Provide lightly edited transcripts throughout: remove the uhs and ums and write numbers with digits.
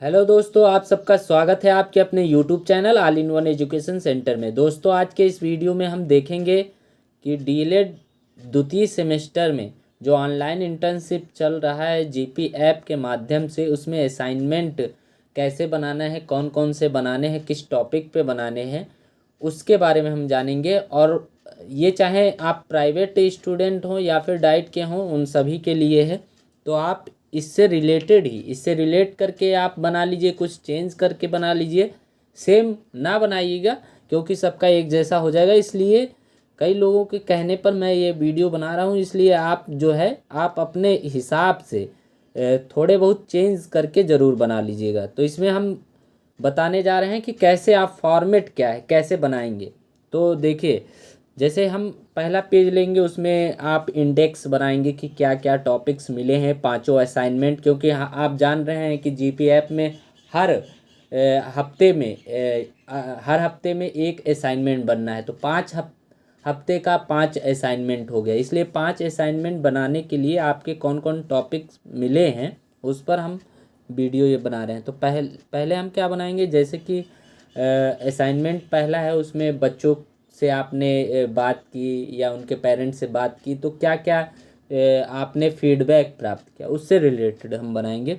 Hello दोस्तों, आप सबका स्वागत है आपके अपने YouTube channel all in one education centre में। दोस्तों, आज के इस वीडियो में हम देखेंगे कि डीएलएड द्वितीय सेमेस्टर में जो ऑनलाइन इंटर्नशिप चल रहा है जीपी ऐप के माध्यम से, उसमें असाइनमेंट कैसे बनाना है, कौन कौन से बनाने हैं, किस टॉपिक पे बनाने हैं, उसके बारे में हम जानेंगे। और ये चाहे आप प्राइवेट स्टूडेंट हों या फिर डाइट के हों, उन सभी के लिए है। तो आप इससे रिलेट करके आप बना लीजिए, कुछ चेंज करके बना लीजिए, सेम ना बनाइएगा क्योंकि सबका एक जैसा हो जाएगा। इसलिए कई लोगों के कहने पर मैं ये वीडियो बना रहा हूँ। इसलिए आप जो है आप अपने हिसाब से थोड़े बहुत चेंज करके ज़रूर बना लीजिएगा। तो इसमें हम बताने जा रहे हैं कि कैसे आप फॉर्मेट क्या है कैसे बनाएंगे। तो देखिए, जैसे हम पहला पेज लेंगे, उसमें आप इंडेक्स बनाएंगे कि क्या क्या टॉपिक्स मिले हैं, पांचों असाइनमेंट। क्योंकि आप जान रहे हैं कि जीपी ऐप में हर हर हफ्ते में एक असाइनमेंट बनना है। तो हफ्ते का 5 असाइनमेंट हो गया। इसलिए 5 असाइनमेंट बनाने के लिए आपके कौन कौन टॉपिक्स मिले हैं उस पर हम वीडियो ये बना रहे हैं। तो पहले हम क्या बनाएंगे, जैसे कि असाइनमेंट पहला है, उसमें बच्चों से आपने बात की या उनके पेरेंट्स से बात की, तो क्या क्या आपने फीडबैक प्राप्त किया, उससे रिलेटेड हम बनाएंगे।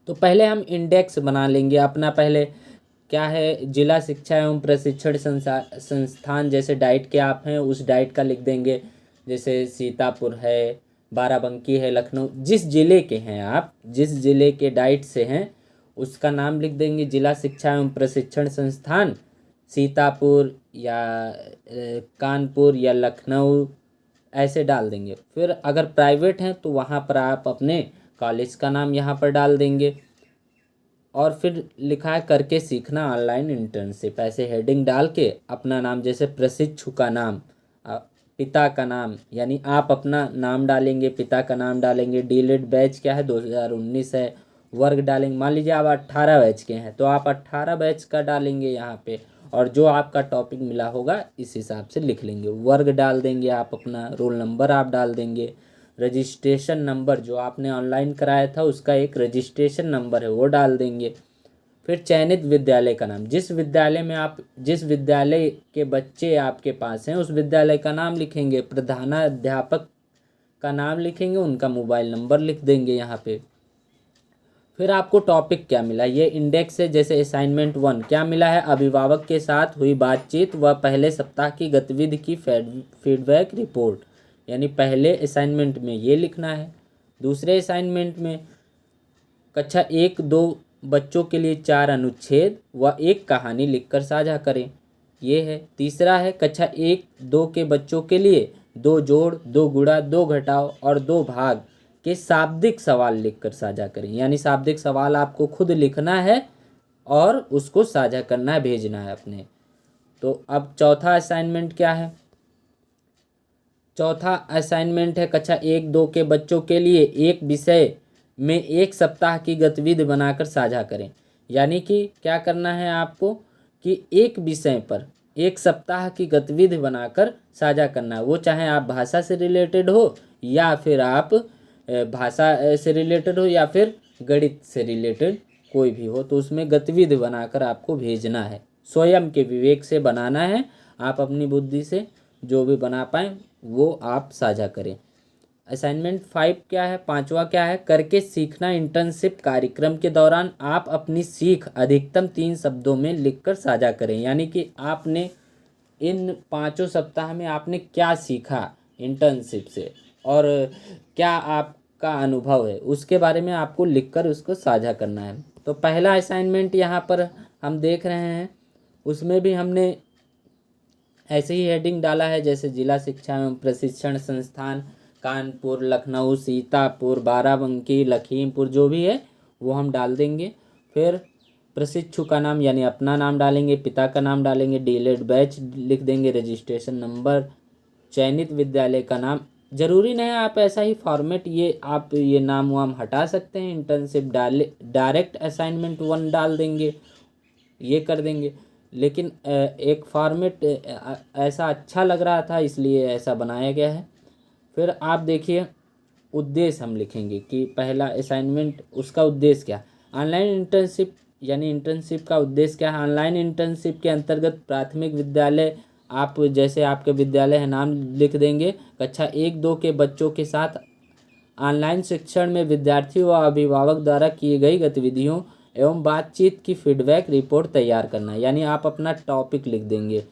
तो पहले हम इंडेक्स बना लेंगे अपना। पहले क्या है, जिला शिक्षा एवं प्रशिक्षण संस्थान, जैसे डाइट के आप हैं उस डाइट का लिख देंगे। जैसे सीतापुर है, बाराबंकी है, लखनऊ, जिस ज़िले के हैं आप, जिस ज़िले के डाइट से हैं उसका नाम लिख देंगे। जिला शिक्षा एवं प्रशिक्षण संस्थान सीतापुर या कानपुर या लखनऊ ऐसे डाल देंगे। फिर अगर प्राइवेट हैं तो वहाँ पर आप अपने कॉलेज का नाम यहाँ पर डाल देंगे। और फिर लिखा है करके सीखना ऑनलाइन इंटर्नशिप, ऐसे हेडिंग डाल के अपना नाम, जैसे प्रशिक्षु का नाम, पिता का नाम, यानी आप अपना नाम डालेंगे, पिता का नाम डालेंगे। डीएलएड बैच क्या है 2019 है, वर्ग डालेंगे। मान लीजिए आप 18 बैच के हैं तो आप 18 बैच का डालेंगे यहाँ पे, और जो आपका टॉपिक मिला होगा इस हिसाब से लिख लेंगे। वर्ग डाल देंगे आप, अपना रोल नंबर आप डाल देंगे, रजिस्ट्रेशन नंबर जो आपने ऑनलाइन कराया था उसका एक रजिस्ट्रेशन नंबर है वो डाल देंगे। फिर चयनित विद्यालय का नाम, जिस विद्यालय के बच्चे आपके पास हैं उस विद्यालय का नाम लिखेंगे, प्रधानाध्यापक का नाम लिखेंगे, उनका मोबाइल नंबर लिख देंगे यहाँ पे। फिर आपको टॉपिक क्या मिला, ये इंडेक्स है। जैसे असाइनमेंट 1 क्या मिला है, अभिभावक के साथ हुई बातचीत व पहले सप्ताह की गतिविधि की फीडबैक रिपोर्ट, यानी पहले असाइनमेंट में ये लिखना है। दूसरे असाइनमेंट में कक्षा 1-2 बच्चों के लिए 4 अनुच्छेद व 1 कहानी लिखकर साझा करें, ये है। तीसरा है कक्षा 1-2 के बच्चों के लिए 2 जोड़, 2 गुणा, 2 घटाव और 2 भाग के शाब्दिक सवाल लिखकर साझा करें, यानी शाब्दिक सवाल आपको खुद लिखना है और उसको साझा करना है, भेजना है अपने। तो अब चौथा असाइनमेंट क्या है, चौथा असाइनमेंट है कक्षा 1-2 के बच्चों के लिए एक विषय में 1 सप्ताह की गतिविधि बनाकर साझा करें। यानी कि क्या करना है आपको कि एक विषय पर 1 सप्ताह की गतिविधि बनाकर साझा करना है। वो चाहे आप भाषा से रिलेटेड हो या फिर आप गणित से रिलेटेड कोई भी हो, तो उसमें गतिविधि बनाकर आपको भेजना है। स्वयं के विवेक से बनाना है, आप अपनी बुद्धि से जो भी बना पाएँ वो आप साझा करें। असाइनमेंट 5 क्या है, पांचवा क्या है, करके सीखना इंटर्नशिप कार्यक्रम के दौरान आप अपनी सीख अधिकतम 3 शब्दों में लिखकर साझा करें। यानी कि आपने इन 5 सप्ताह में आपने क्या सीखा इंटर्नशिप से और क्या आपका अनुभव है, उसके बारे में आपको लिखकर उसको साझा करना है। तो पहला असाइनमेंट यहाँ पर हम देख रहे हैं, उसमें भी हमने ऐसे ही हेडिंग डाला है, जैसे जिला शिक्षा एवं प्रशिक्षण संस्थान कानपुर, लखनऊ, सीतापुर, बाराबंकी, लखीमपुर, जो भी है वो हम डाल देंगे। फिर प्रशिक्षु का नाम यानी अपना नाम डालेंगे, पिता का नाम डालेंगे, डीएलएड बैच लिख देंगे, रजिस्ट्रेशन नंबर, चयनित विद्यालय का नाम। ज़रूरी नहीं है आप ऐसा ही फॉर्मेट, आप ये नाम वाम हटा सकते हैं। इंटर्नशिप डायरेक्ट असाइनमेंट 1 डाल देंगे, ये कर देंगे। लेकिन एक फॉर्मेट ऐसा अच्छा लग रहा था इसलिए ऐसा बनाया गया है। फिर आप देखिए, उद्देश्य हम लिखेंगे कि पहला असाइनमेंट उसका उद्देश्य क्या, ऑनलाइन इंटर्नशिप यानी इंटर्नशिप का उद्देश्य क्या है? ऑनलाइन इंटर्नशिप के अंतर्गत प्राथमिक विद्यालय, आप जैसे आपके विद्यालय है नाम लिख देंगे, कक्षा 1-2 के बच्चों के साथ ऑनलाइन शिक्षण में विद्यार्थी व अभिभावक द्वारा की गई गतिविधियों एवं बातचीत की फीडबैक रिपोर्ट तैयार करना। यानी आप अपना टॉपिक लिख देंगे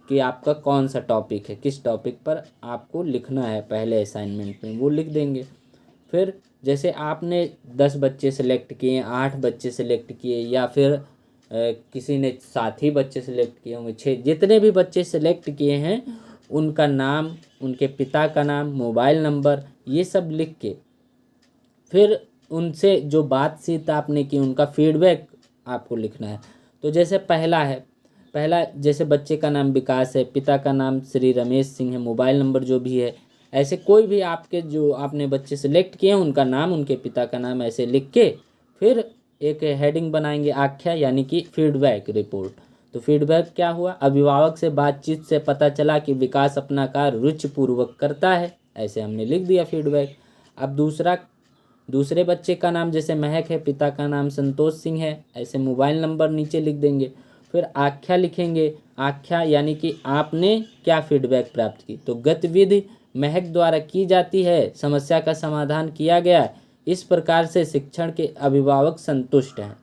कि आपका कौन सा टॉपिक है, किस टॉपिक पर आपको लिखना है पहले असाइनमेंट में, वो लिख देंगे। फिर जैसे आपने 10 बच्चे सेलेक्ट किए, 8 बच्चे सेलेक्ट किए, या फिर किसी ने 7 ही बच्चे सेलेक्ट किए होंगे, 6, जितने भी बच्चे सेलेक्ट किए हैं उनका नाम, उनके पिता का नाम, मोबाइल नंबर, ये सब लिख के फिर उनसे जो बातचीत आपने की उनका फीडबैक आपको लिखना है। तो जैसे पहला जैसे बच्चे का नाम विकास है, पिता का नाम श्री रमेश सिंह है, मोबाइल नंबर जो भी है, ऐसे कोई भी आपके जो आपने बच्चे सेलेक्ट किए हैं उनका नाम, उनके पिता का नाम ऐसे लिख के फिर एक हेडिंग बनाएंगे आख्या यानी कि फीडबैक रिपोर्ट। तो फीडबैक क्या हुआ? अभिभावक से बातचीत से पता चला कि विकास अपना कार्य रुचिपूर्वक करता है, ऐसे हमने लिख दिया फीडबैक। अब दूसरे बच्चे का नाम जैसे महक है, पिता का नाम संतोष सिंह है, ऐसे मोबाइल नंबर नीचे लिख देंगे। फिर आख्या लिखेंगे, आख्या यानी कि आपने क्या फीडबैक प्राप्त की। तो गतिविधि महक द्वारा की जाती है, समस्या का समाधान किया गया, इस प्रकार से शिक्षण के अभिभावक संतुष्ट हैं,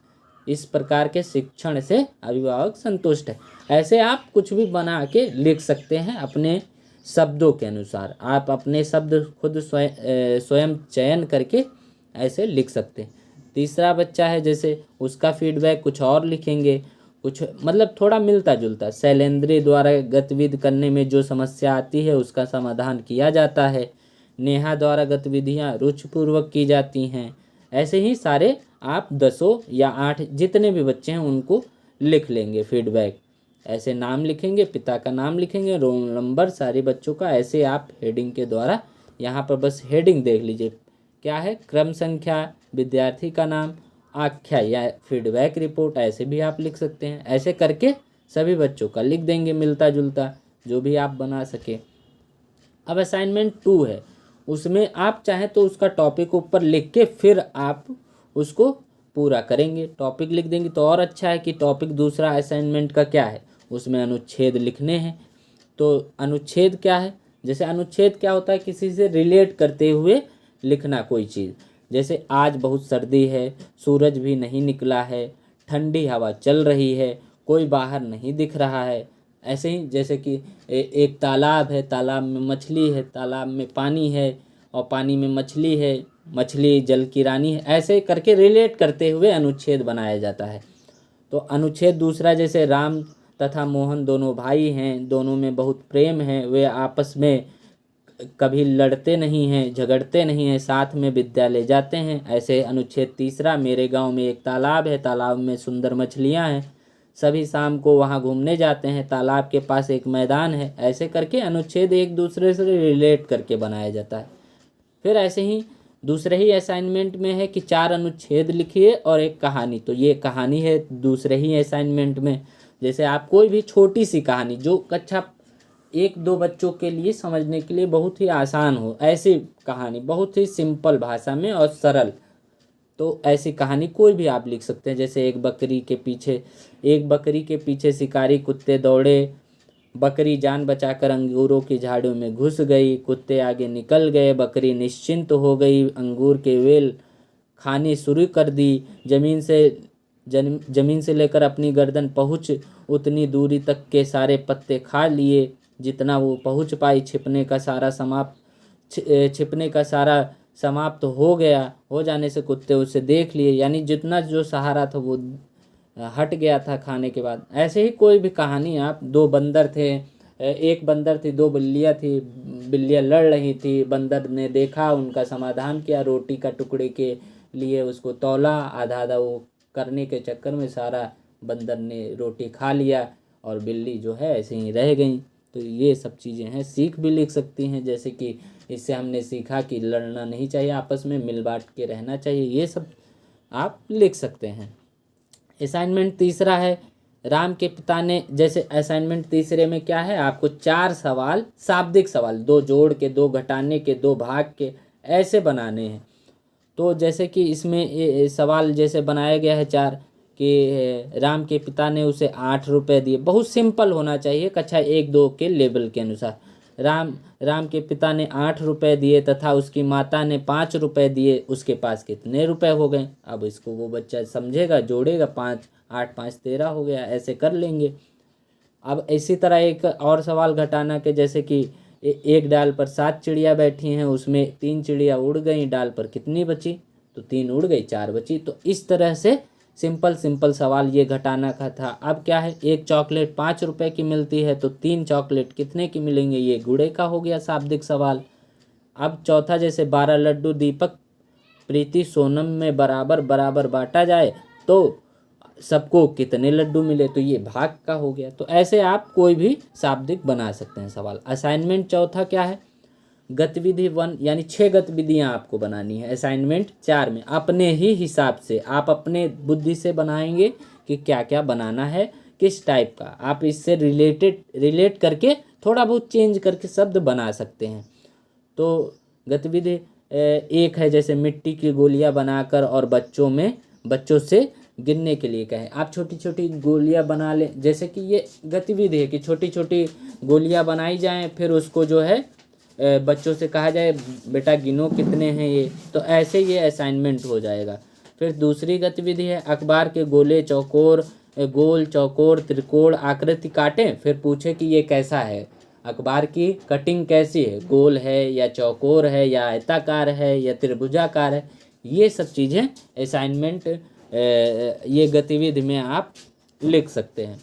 इस प्रकार के शिक्षण से अभिभावक संतुष्ट है। ऐसे आप कुछ भी बना के लिख सकते हैं अपने शब्दों के अनुसार। आप अपने शब्द खुद स्वयं चयन करके ऐसे लिख सकते हैं। तीसरा बच्चा है जैसे उसका फीडबैक कुछ और लिखेंगे, कुछ मतलब थोड़ा मिलता जुलता। शैलेंद्र द्वारा गतिविधि करने में जो समस्या आती है उसका समाधान किया जाता है। नेहा द्वारा गतिविधियां रुचिपूर्वक की जाती हैं। ऐसे ही सारे आप 10 या 8 जितने भी बच्चे हैं उनको लिख लेंगे फीडबैक। ऐसे नाम लिखेंगे, पिता का नाम लिखेंगे, रोल नंबर सारे बच्चों का, ऐसे आप हेडिंग के द्वारा यहाँ पर बस हेडिंग देख लीजिए क्या है, क्रम संख्या, विद्यार्थी का नाम, आख्या या फीडबैक रिपोर्ट, ऐसे भी आप लिख सकते हैं। ऐसे करके सभी बच्चों का लिख देंगे मिलता जुलता जो भी आप बना सके। अब असाइनमेंट 2 है, उसमें आप चाहें तो उसका टॉपिक ऊपर लिख के फिर आप उसको पूरा करेंगे। टॉपिक लिख देंगे तो और अच्छा है कि टॉपिक दूसरा असाइनमेंट का क्या है, उसमें अनुच्छेद लिखने हैं। तो अनुच्छेद क्या है? जैसे अनुच्छेद क्या होता है, किसी से रिलेट करते हुए लिखना कोई चीज़। जैसे आज बहुत सर्दी है, सूरज भी नहीं निकला है, ठंडी हवा चल रही है, कोई बाहर नहीं दिख रहा है। ऐसे ही जैसे कि एक तालाब है, तालाब में मछली है, तालाब में पानी है और पानी में मछली है, मछली जल की रानी है। ऐसे करके रिलेट करते हुए अनुच्छेद बनाया जाता है। तो अनुच्छेद दूसरा जैसे राम तथा मोहन दोनों भाई हैं, दोनों में बहुत प्रेम है, वे आपस में कभी लड़ते नहीं हैं, झगड़ते नहीं हैं, साथ में विद्यालय जाते हैं। ऐसे अनुच्छेद तीसरा, मेरे गांव में एक तालाब है, तालाब में सुंदर मछलियां हैं, सभी शाम को वहां घूमने जाते हैं, तालाब के पास एक मैदान है। ऐसे करके अनुच्छेद एक दूसरे से रिलेट करके बनाया जाता है। फिर ऐसे ही दूसरे ही असाइनमेंट में है कि 4 अनुच्छेद लिखिए और एक कहानी। तो ये कहानी है दूसरे ही असाइनमेंट में। जैसे आप कोई भी छोटी सी कहानी जो कक्षा 1-2 बच्चों के लिए समझने के लिए बहुत ही आसान हो, ऐसी कहानी बहुत ही सिंपल भाषा में और सरल, तो ऐसी कहानी कोई भी आप लिख सकते हैं। जैसे एक बकरी के पीछे शिकारी कुत्ते दौड़े, बकरी जान बचाकर अंगूरों की झाड़ियों में घुस गई, कुत्ते आगे निकल गए, बकरी निश्चिंत हो गई, अंगूर के वेल खानी शुरू कर दी, जमीन से लेकर अपनी गर्दन पहुँच उतनी दूरी तक के सारे पत्ते खा लिए जितना वो पहुँच पाई, छिपने का सारा समाप्त हो गया, हो जाने से कुत्ते उसे देख लिए, यानी जितना जो सहारा था वो हट गया था खाने के बाद। ऐसे ही कोई भी कहानी आप, 2 बंदर थे, एक बंदर थी, 2 बिल्लियाँ थी, बिल्लियाँ लड़ रही थी, बंदर ने देखा, उनका समाधान किया, रोटी का टुकड़े के लिए उसको तौला, आधा आधा वो करने के चक्कर में सारा बंदर ने रोटी खा लिया और बिल्ली जो है ऐसे ही रह गई। तो ये सब चीज़ें हैं, सीख भी लिख सकती हैं। जैसे कि इससे हमने सीखा कि लड़ना नहीं चाहिए, आपस में मिल बांट के रहना चाहिए, ये सब आप लिख सकते हैं। असाइनमेंट तीसरा है, राम के पिता ने, जैसे असाइनमेंट तीसरे में क्या है, आपको 4 सवाल, शाब्दिक सवाल, 2 जोड़ के, 2 घटाने के, 2 भाग के, ऐसे बनाने हैं। तो जैसे कि इसमें सवाल जैसे बनाया गया है 4 कि राम के पिता ने उसे 8 रुपये दिए। बहुत सिंपल होना चाहिए कक्षा 1-2 के लेवल के अनुसार। राम के पिता ने 8 रुपये दिए तथा उसकी माता ने 5 रुपये दिए, उसके पास कितने रुपए हो गए। अब इसको वो बच्चा समझेगा, जोड़ेगा, 5 8 5 13 हो गया, ऐसे कर लेंगे। अब इसी तरह एक और सवाल घटाना के जैसे कि एक डाल पर 7 चिड़िया बैठी हैं, उसमें 3 चिड़िया उड़ गई, डाल पर कितनी बची, तो 3 उड़ गई, 4 बची। तो इस तरह से सिंपल सवाल ये घटाना का था। अब क्या है, एक चॉकलेट 5 रुपए की मिलती है तो 3 चॉकलेट कितने की मिलेंगे, ये गुणे का हो गया शाब्दिक सवाल। अब चौथा जैसे 12 लड्डू दीपक प्रीति सोनम में बराबर बराबर बांटा जाए तो सबको कितने लड्डू मिले, तो ये भाग का हो गया। तो ऐसे आप कोई भी शाब्दिक बना सकते हैं सवाल। असाइनमेंट चौथा क्या है, गतिविधि 1 यानी 6 गतिविधियां आपको बनानी है। असाइनमेंट 4 में अपने ही हिसाब से आप अपने बुद्धि से बनाएंगे कि क्या क्या बनाना है, किस टाइप का। आप इससे रिलेट करके थोड़ा बहुत चेंज करके शब्द बना सकते हैं। तो गतिविधि 1 है जैसे मिट्टी की गोलियां बनाकर और बच्चों से गिनने के लिए कहें। आप छोटी छोटी गोलियां बना लें, जैसे कि ये गतिविधि है कि छोटी छोटी गोलियां बनाई जाएं, फिर उसको जो है बच्चों से कहा जाए बेटा गिनो कितने हैं ये, तो ऐसे ये असाइनमेंट हो जाएगा। फिर दूसरी गतिविधि है अखबार के गोल चौकोर त्रिकोण आकृति काटें, फिर पूछे कि ये कैसा है, अखबार की कटिंग कैसी है, गोल है या चौकोर है या आयताकार है या त्रिभुजाकार है। ये सब चीज़ें असाइनमेंट ये गतिविधि में आप लिख सकते हैं।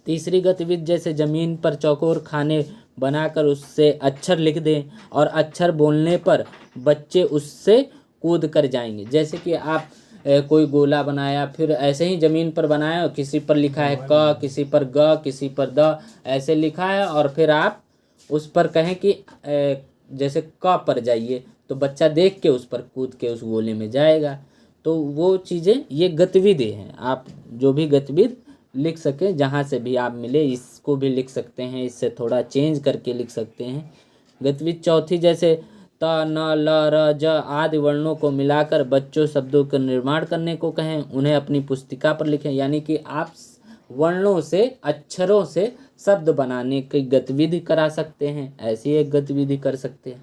तीसरी गतिविधि जैसे ज़मीन पर चौकोर खाने बनाकर उससे अक्षर लिख दें और अक्षर बोलने पर बच्चे उससे कूद कर जाएंगे। जैसे कि आप कोई गोला बनाया, फिर ऐसे ही ज़मीन पर बनाया, किसी पर लिखा है क, किसी पर ग, किसी पर द, ऐसे लिखा है, और फिर आप उस पर कहें कि जैसे क पर जाइए, तो बच्चा देख के उस पर कूद के उस गोले में जाएगा। तो वो चीज़ें ये गतिविधि हैं। आप जो भी गतिविधि लिख सकें, जहाँ से भी आप मिले, इसको भी लिख सकते हैं, इससे थोड़ा चेंज करके लिख सकते हैं। गतिविधि चौथी जैसे त, न, ल, र, ज आदि वर्णों को मिलाकर बच्चों शब्दों का निर्माण करने को कहें, उन्हें अपनी पुस्तिका पर लिखें। यानी कि आप वर्णों से, अक्षरों से शब्द बनाने की गतिविधि करा सकते हैं, ऐसी एक गतिविधि कर सकते हैं।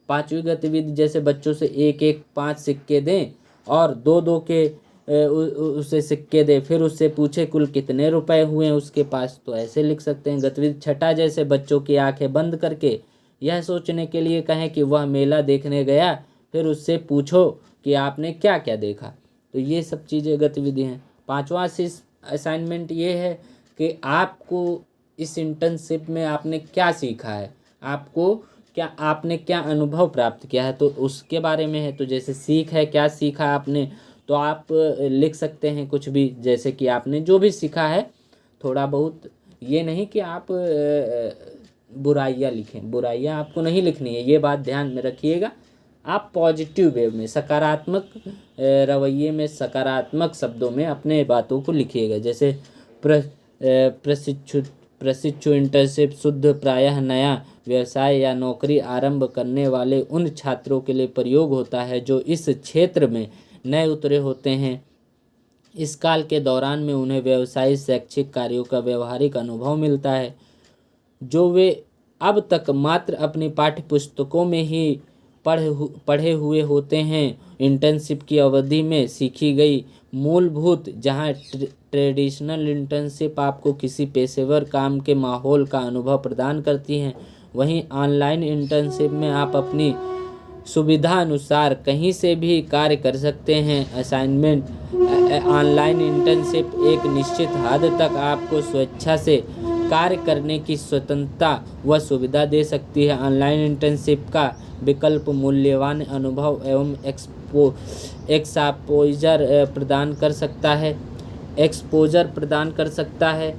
पांचवी गतिविधि जैसे बच्चों से 1-1 5 सिक्के दें और 2-2 के उसे सिक्के दे, फिर उससे पूछे कुल कितने रुपए हुए उसके पास, तो ऐसे लिख सकते हैं। गतिविधि छठा जैसे बच्चों की आंखें बंद करके यह सोचने के लिए कहें कि वह मेला देखने गया, फिर उससे पूछो कि आपने क्या क्या देखा। तो ये सब चीज़ें गतिविधि हैं। पांचवा असाइनमेंट ये है कि आपको इस इंटर्नशिप में आपने क्या सीखा है, आपने क्या अनुभव प्राप्त किया है, तो उसके बारे में है। तो जैसे सीख है, क्या सीखा आपने, तो आप लिख सकते हैं कुछ भी, जैसे कि आपने जो भी सीखा है थोड़ा बहुत। ये नहीं कि आप बुराइयाँ लिखें, बुराइयाँ आपको नहीं लिखनी है, ये बात ध्यान में रखिएगा। आप पॉजिटिव वे में, सकारात्मक रवैये में, सकारात्मक शब्दों में अपने बातों को लिखिएगा। जैसे प्रशिक्षु इंटर्नशिप शुद्ध प्रायः नया व्यवसाय या नौकरी आरंभ करने वाले उन छात्रों के लिए प्रयोग होता है जो इस क्षेत्र में नए उतरे होते हैं। इस काल के दौरान में उन्हें व्यवसायिक शैक्षिक कार्यों का व्यवहारिक अनुभव मिलता है, जो वे अब तक मात्र अपनी पाठ्य पुस्तकों में ही पढ़े हुए होते हैं। इंटर्नशिप की अवधि में सीखी गई मूलभूत, जहां ट्रेडिशनल इंटर्नशिप आपको किसी पेशेवर काम के माहौल का अनुभव प्रदान करती हैं, वहीं ऑनलाइन इंटर्नशिप में आप अपनी सुविधा अनुसार कहीं से भी कार्य कर सकते हैं। असाइनमेंट ऑनलाइन इंटर्नशिप एक निश्चित हद तक आपको स्वेच्छा से कार्य करने की स्वतंत्रता व सुविधा दे सकती है। ऑनलाइन इंटर्नशिप का विकल्प मूल्यवान अनुभव एवं एक्सपोजर प्रदान कर सकता है,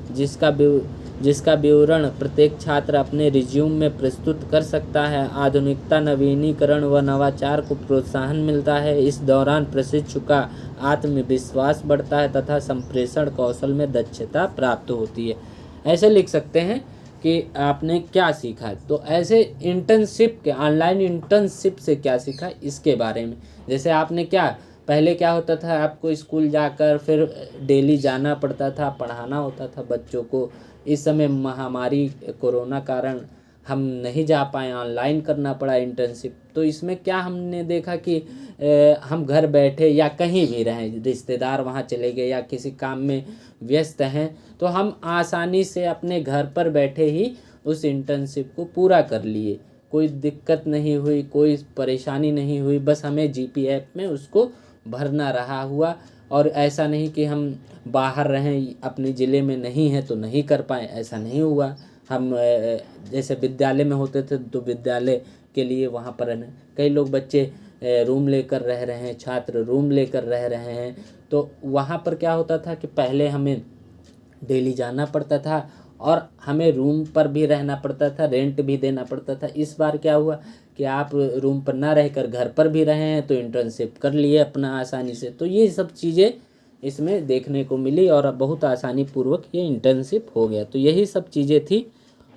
जिसका विवरण प्रत्येक छात्र अपने रिज्यूम में प्रस्तुत कर सकता है। आधुनिकता, नवीनीकरण व नवाचार को प्रोत्साहन मिलता है। इस दौरान प्रशिक्षु का आत्मविश्वास बढ़ता है तथा संप्रेषण कौशल में दक्षता प्राप्त होती है। ऐसे लिख सकते हैं कि आपने क्या सीखा। तो ऐसे इंटर्नशिप के, ऑनलाइन इंटर्नशिप से क्या सीखा इसके बारे में। जैसे आपने क्या, पहले क्या होता था, आपको स्कूल जाकर फिर डेली जाना पड़ता था, पढ़ाना होता था बच्चों को। इस समय महामारी कोरोना कारण हम नहीं जा पाए, ऑनलाइन करना पड़ा इंटर्नशिप। तो इसमें क्या हमने देखा कि हम घर बैठे या कहीं भी रहें, रिश्तेदार वहाँ चले गए या किसी काम में व्यस्त हैं, तो हम आसानी से अपने घर पर बैठे ही उस इंटर्नशिप को पूरा कर लिए। कोई दिक्कत नहीं हुई, कोई परेशानी नहीं हुई, बस हमें जीपी ऐप में उसको भरना रहा हुआ। और ऐसा नहीं कि हम बाहर रहें, अपने ज़िले में नहीं है तो नहीं कर पाए, ऐसा नहीं हुआ। हम जैसे विद्यालय में होते थे तो विद्यालय के लिए वहाँ पर कई लोग बच्चे रूम लेकर रह रहे हैं, छात्र रूम लेकर रह रहे हैं। तो वहाँ पर क्या होता था कि पहले हमें डेली जाना पड़ता था और हमें रूम पर भी रहना पड़ता था, रेंट भी देना पड़ता था। इस बार क्या हुआ कि आप रूम पर ना रहकर घर पर भी रहे हैं तो इंटर्नशिप कर लिए अपना आसानी से। तो ये सब चीज़ें इसमें देखने को मिली और बहुत आसानी पूर्वक ये इंटर्नशिप हो गया। तो यही सब चीज़ें थी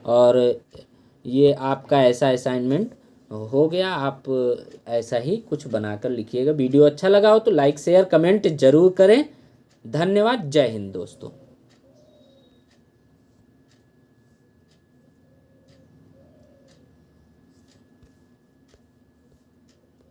और ये आपका ऐसा असाइनमेंट हो गया। आप ऐसा ही कुछ बनाकर लिखिएगा। वीडियो अच्छा लगा हो तो लाइक शेयर कमेंट ज़रूर करें। धन्यवाद। जय हिंद दोस्तों।